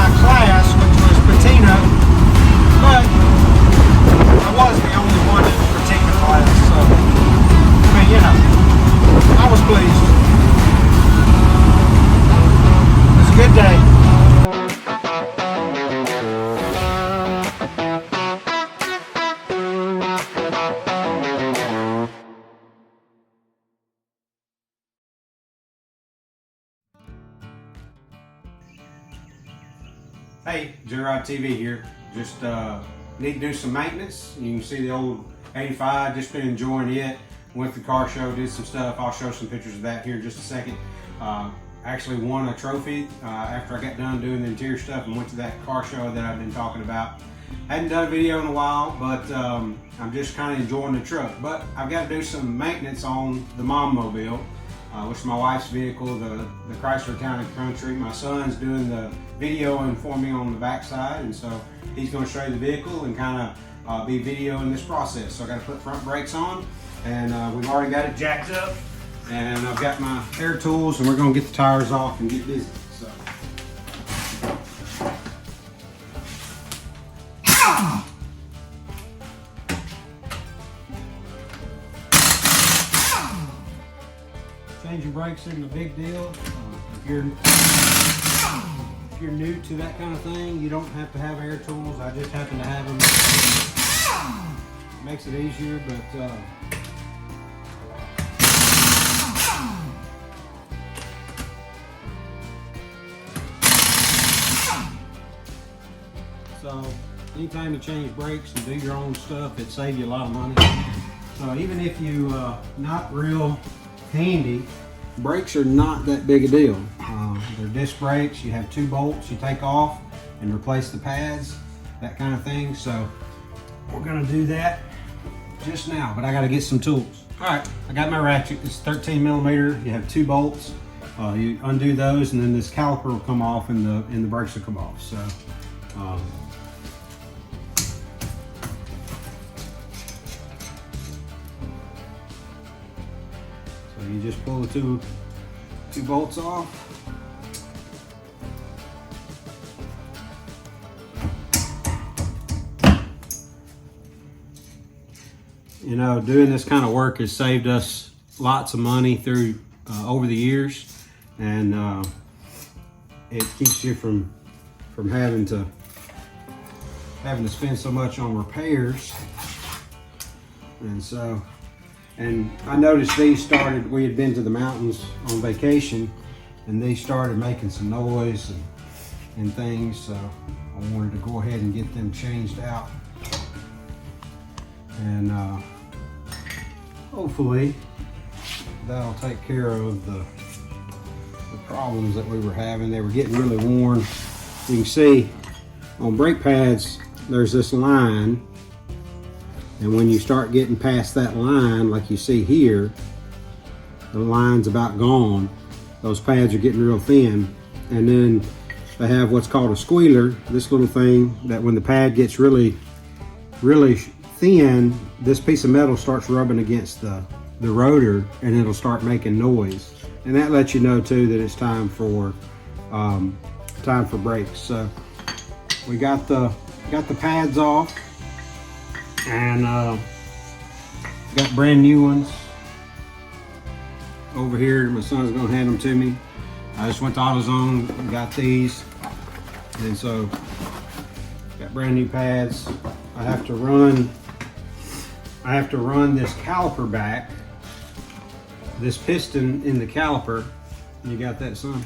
my class, which was patina, but I was the only one in the patina class, so I mean, you know, I was pleased. It was a good day. Hey, J-RodTV here. Just need to do some maintenance. You can see the old 85, just been enjoying it. Went to the car show, did some stuff. I'll show some pictures of that here in just a second. Actually won a trophy after I got done doing the interior stuff and went to that car show that I've been talking about. Hadn't done a video in a while, but I'm just kind of enjoying the truck. But I've got to do some maintenance on the Mom Mobile, which is my wife's vehicle, the Chrysler Town and Country. My son's doing the videoing for me on the backside, and so he's going to show you the vehicle and kind of be videoing this process. So I got to put front brakes on, and we've already got it jacked up, and I've got my air tools, and we're going to get the tires off and get busy. So. Changing brakes isn't a big deal. If you're new to that kind of thing, you don't have to have air tools. I just happen to have them. It makes it easier, but so anytime you change brakes and do your own stuff, it saves you a lot of money. So even if you not real handy, brakes are not that big a deal. They're disc brakes. You have 2 bolts you take off and replace the pads, that kind of thing. So we're gonna do that just now, but I gotta get some tools. All right, I got my ratchet. It's 13 millimeter. You have 2 bolts. You undo those, and then this caliper will come off, and the brakes will come off. So. So you just pull the two bolts off. You know, doing this kind of work has saved us lots of money through over the years, and it keeps you from having to spend so much on repairs. And so, and I noticed these started, we had been to the mountains on vacation, and they started making some noise and things, so I wanted to go ahead and get them changed out. And hopefully that'll take care of the problems that we were having. They were getting really worn. You can see on brake pads, there's this line, and when you start getting past that line, like you see here, the line's about gone. Those pads are getting real thin, and then they have what's called a squealer, this little thing that when the pad gets really thin, this piece of metal starts rubbing against the rotor, and it'll start making noise, and that lets you know too that it's time for brakes. So we got the pads off, and got brand new ones over here. My son's gonna hand them to me. I just went to AutoZone and got these, and so got brand new pads. I have to run this caliper back, this piston in the caliper. You got that, son?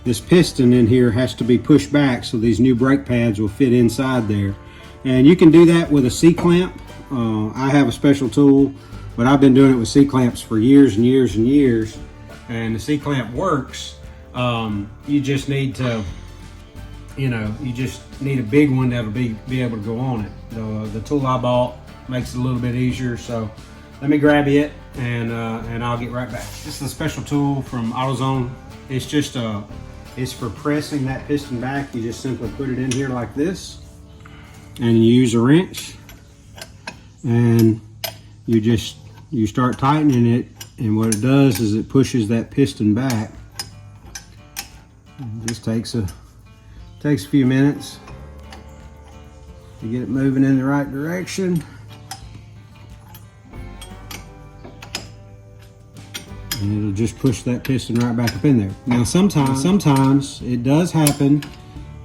This piston in here has to be pushed back so these new brake pads will fit inside there. And you can do that with a C-clamp. I have a special tool, but I've been doing it with C-clamps for years and years and years. And the C-clamp works. You just need to, you just need a big one that'll be able to go on it. The tool I bought makes it a little bit easier. So let me grab it, and I'll get right back. This is a special tool from AutoZone. It's just it's for pressing that piston back. You just simply put it in here like this, and you use a wrench, and you start tightening it, and what it does is it pushes that piston back. It just takes a Takes a few minutes to get it moving in the right direction. And it'll just push that piston right back up in there. Now sometimes it does happen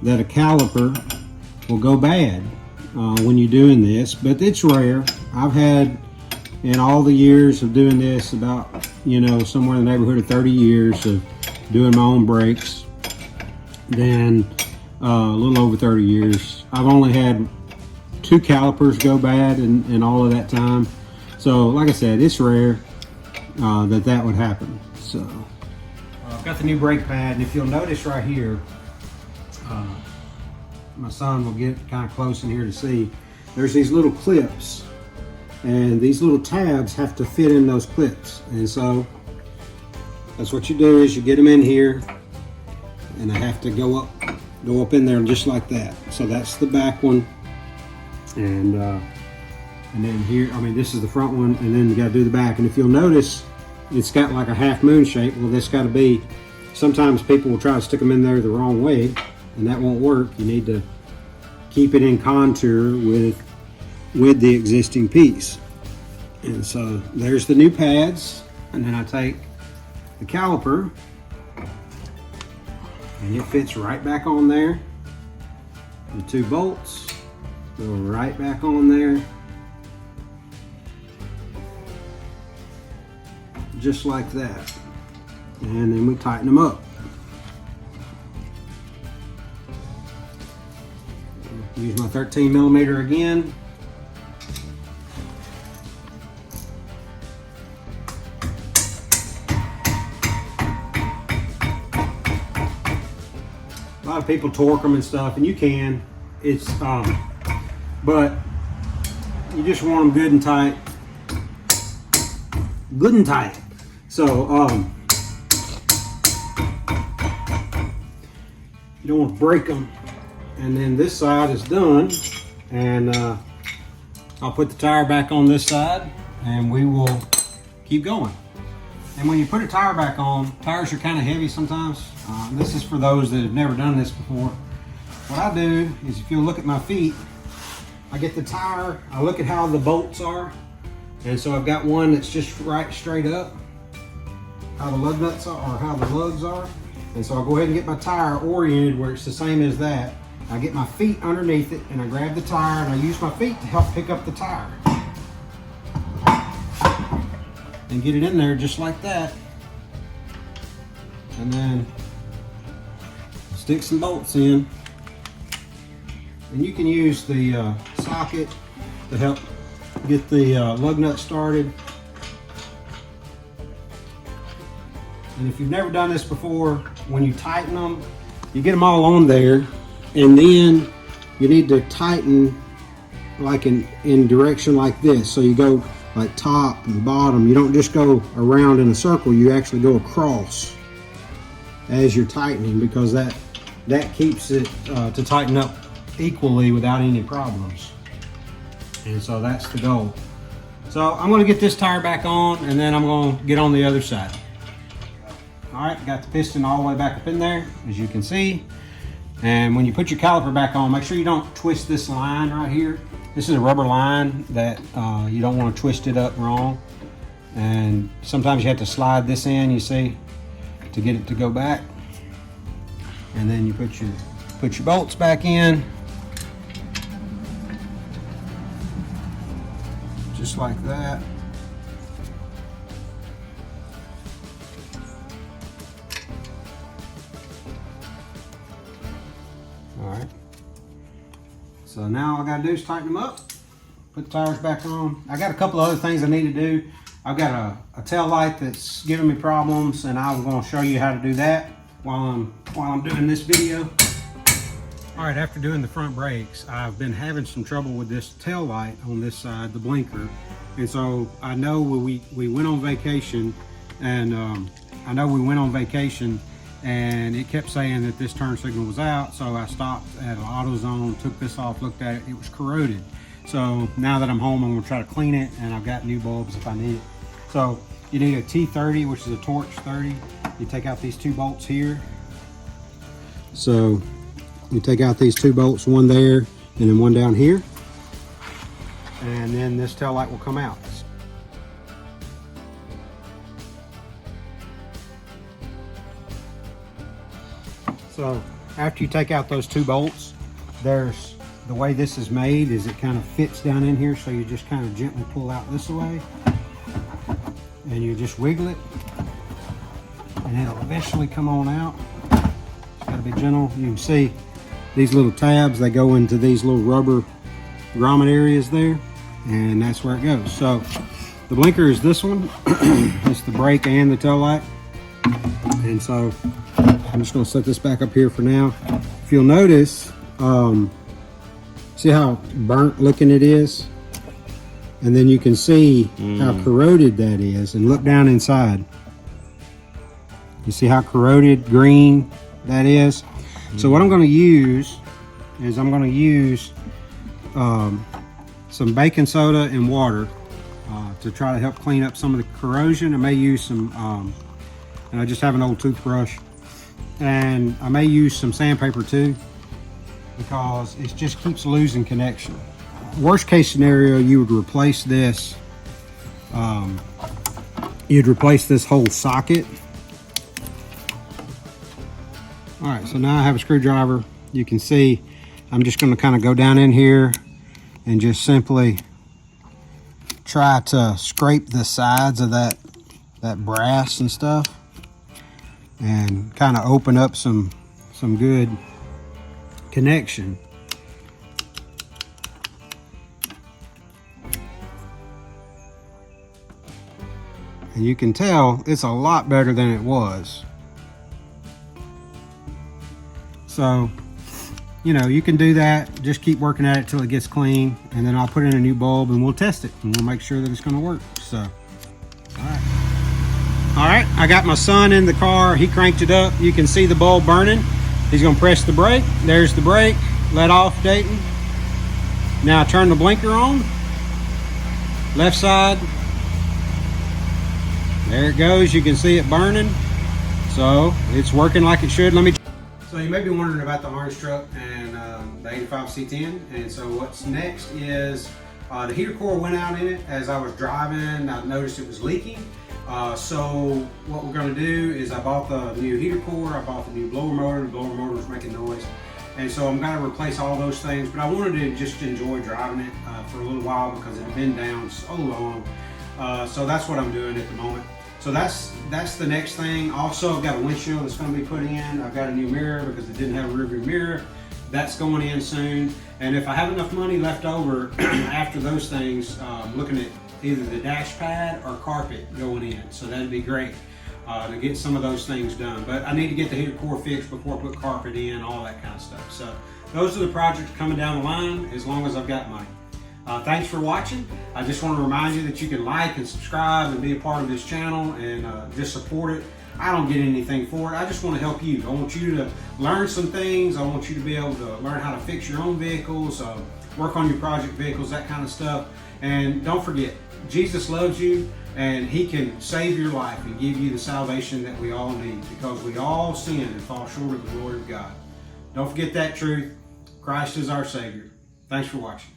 that a caliper will go bad when you're doing this, but it's rare. I've had, in all the years of doing this, about, you know, somewhere in the neighborhood of 30 years of doing my own brakes, then a little over 30 years, I've only had 2 calipers go bad in all of that time. So like I said, it's rare that would happen. So I've got the new brake pad, and if you'll notice right here, my son will get kind of close in here to see, there's these little clips, and these little tabs have to fit in those clips. And so that's what you do, is you get them in here, and they have to go up in there just like that. So that's the back one, and then here, I mean, this is the front one, and then you got to do the back. And if you'll notice, it's got like a half moon shape. Well, this got to be, sometimes people will try to stick them in there the wrong way, and that won't work. You need to keep it in contour with the existing piece. And so there's the new pads, and then I take the caliper, and it fits right back on there. The 2 bolts go right back on there, just like that. And then we tighten them up. Use my 13mm again. A lot of people torque them and stuff, and you can. It's but you just want them good and tight. Good and tight. So you don't want to break them. And then this side is done, and I'll put the tire back on this side, and we will keep going. And when you put a tire back on, tires are kind of heavy sometimes. This is for those that have never done this before. What I do is, if you look at my feet, I get the tire, I look at how the bolts are, and so I've got one that's just right straight up, how the lug nuts are, or how the lugs are. And so I'll go ahead and get my tire oriented where it's the same as that. I get my feet underneath it, and I grab the tire, and I use my feet to help pick up the tire. And get it in there just like that. And then stick some bolts in. And you can use the socket to help get the lug nut started. And if you've never done this before, when you tighten them, you get them all on there, and then you need to tighten like in direction like this. So you go like top and bottom. You don't just go around in a circle, you actually go across as you're tightening, because that keeps it to tighten up equally without any problems. And so that's the goal. So I'm going to get this tire back on, and then I'm going to get on the other side. All right, got the piston all the way back up in there, as you can see. And when you put your caliper back on, make sure you don't twist this line right here. This is a rubber line that you don't want to twist it up wrong. And sometimes you have to slide this in, you see, to get it to go back. And then you put your bolts back in, just like that. All right. So now all I gotta do is tighten them up, put the tires back on. I got a couple of other things I need to do. I've got a tail light that's giving me problems, and I'm going to show you how to do that while I'm doing this video. All right, after doing the front brakes, I've been having some trouble with this tail light on this side, the blinker. And so I know we went on vacation, and and it kept saying that this turn signal was out. So I stopped at an AutoZone, took this off, looked at it, it was corroded. So now that I'm home, I'm gonna try to clean it, and I've got new bulbs if I need it. So you need a T30, which is a Torch 30. You take out these 2 bolts here. So you take out these 2 bolts, one there and then one down here, and then this tail light will come out. So after you take out those 2 bolts, there's the way this is made is it kind of fits down in here, so you just kind of gently pull out this way and you just wiggle it and it'll eventually come on out. It's got to be gentle. You can see these little tabs, they go into these little rubber grommet areas there, and that's where it goes. So the blinker is this one. It's the brake and the tail light. And so I'm just going to set this back up here for now. If you'll notice, see how burnt looking it is? And then you can see how corroded that is, and look down inside. You see how corroded green that is? So what I'm going to use is I'm going to use some baking soda and water to try to help clean up some of the corrosion. I may use some, and I just have an old toothbrush, and I may use some sandpaper too, because it just keeps losing connection. Worst case scenario, you would replace this, you'd replace this whole socket. All right, so now I have a screwdriver. You can see I'm just going to kind of go down in here and just simply try to scrape the sides of that brass and stuff, and kind of open up some good connection. And you can tell it's a lot better than it was. So, you know, you can do that. Just keep working at it till it gets clean, and then I'll put in a new bulb and we'll test it and we'll make sure that it's going to work. So, all right, I got my son in the car. He cranked it up. You can see the bulb burning. He's going to press the brake. There's the brake. Let off, Dayton. Now turn the blinker on. Left side. There it goes. You can see it burning. So it's working like it should. So you may be wondering about the orange truck and the 85 C10. And so what's next is the heater core went out in it as I was driving. I noticed it was leaking. So what we're going to do is I bought the new heater core, I bought the new blower motor. The blower motor was making noise, and so I'm going to replace all those things, but I wanted to just enjoy driving it for a little while because it had been down so long. So that's what I'm doing at the moment. So that's the next thing. Also, I've got a windshield that's going to be put in. I've got a new mirror because it didn't have a rearview mirror. That's going in soon, and if I have enough money left over after those things, I'm looking at either the dash pad or carpet going in. So that'd be great to get some of those things done. But I need to get the heater core fixed before I put carpet in, all that kind of stuff. So those are the projects coming down the line as long as I've got money. Thanks for watching. I just want to remind you that you can like and subscribe and be a part of this channel and just support it. I don't get anything for it. I just want to help you. I want you to learn some things. I want you to be able to learn how to fix your own vehicles, work on your project vehicles, that kind of stuff. And don't forget, Jesus loves you, and he can save your life and give you the salvation that we all need, because we all sin and fall short of the glory of God. Don't forget that truth. Christ is our Savior. Thanks for watching.